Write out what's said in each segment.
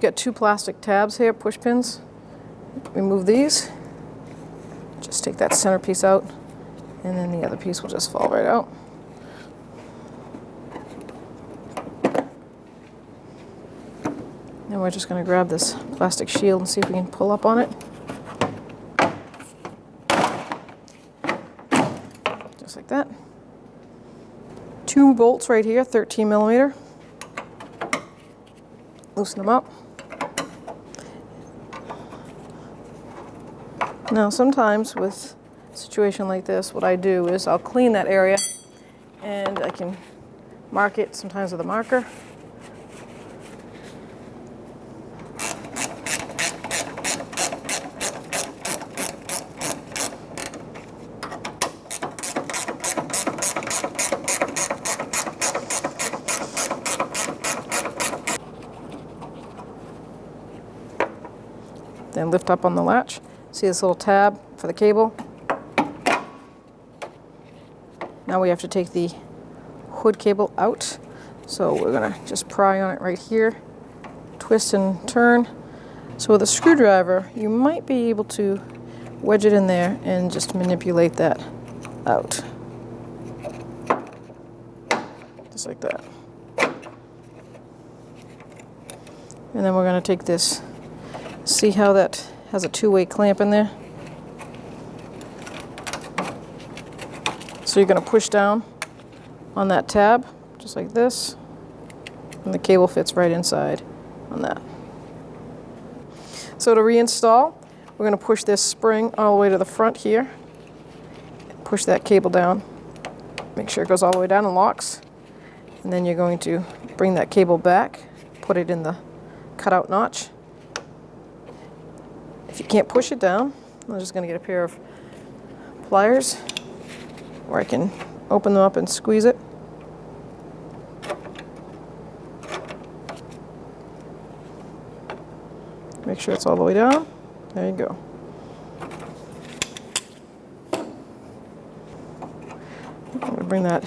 got two plastic tabs here, push pins. Remove these. Just take that center piece out, and then the other piece will just fall right out. Then we're just going to grab this plastic shield and see if we can pull up on it. Just like that. Two bolts right here, 13 millimeter. Loosen them up. Now sometimes with a situation like this, what I do is I'll clean that area and I can mark it sometimes with a marker. Then lift up on the latch. See this little tab for the cable? Now we have to take the hood cable out. So we're gonna just pry on it right here, twist and turn. So with a screwdriver, you might be able to wedge it in there and just manipulate that out. Just like that. And then we're gonna take this. See how that has a two-way clamp in there? So you're going to push down on that tab, just like this, and the cable fits right inside on that. So to reinstall, we're going to push this spring all the way to the front here, push that cable down, make sure it goes all the way down and locks, and then you're going to bring that cable back, put it in the cutout notch. If you can't push it down, I'm just going to get a pair of pliers where I can open them up and squeeze it. Make sure it's all the way down. There you go. I'm going to bring that,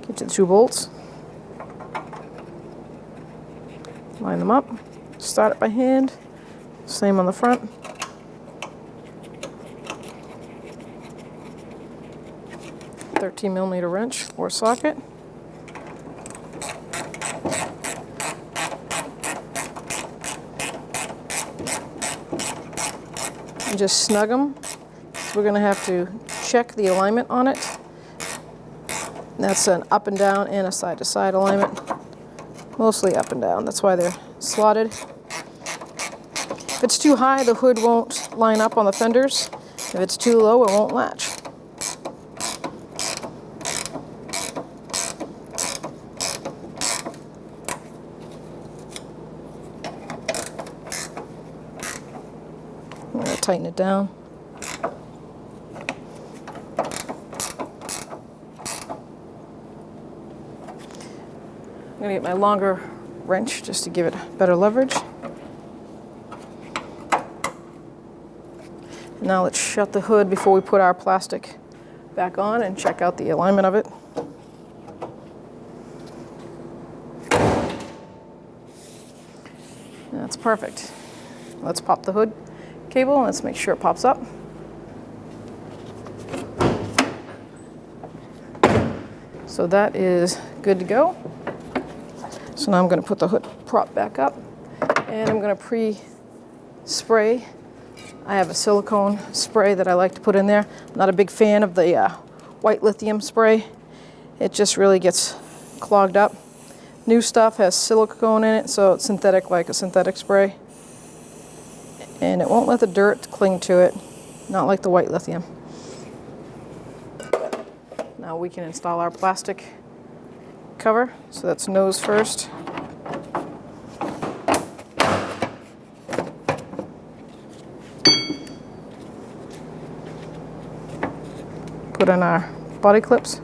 get to the two bolts, line them up, start it by hand, same on the front. .13 millimeter wrench or socket. And just snug them. So we're going to have to check the alignment on it. And that's an up and down and a side to side alignment. Mostly up and down. That's why they're slotted. If it's too high, the hood won't line up on the fenders. If it's too low, it won't latch. I'm going to tighten it down. I'm going to get my longer wrench just to give it better leverage. Now let's shut the hood before we put our plastic back on and check out the alignment of it. That's perfect. Let's pop the hood cable and let's make sure it pops up. So that is good to go. So now I'm going to put the hood prop back up and I'm going to pre-spray. I have a silicone spray that I like to put in there. I'm not a big fan of the white lithium spray. It just really gets clogged up. New stuff has silicone in it, so it's synthetic, like a synthetic spray. And it won't let the dirt cling to it, not like the white lithium. Now we can install our plastic cover. So that's nose first. Put in our body clips.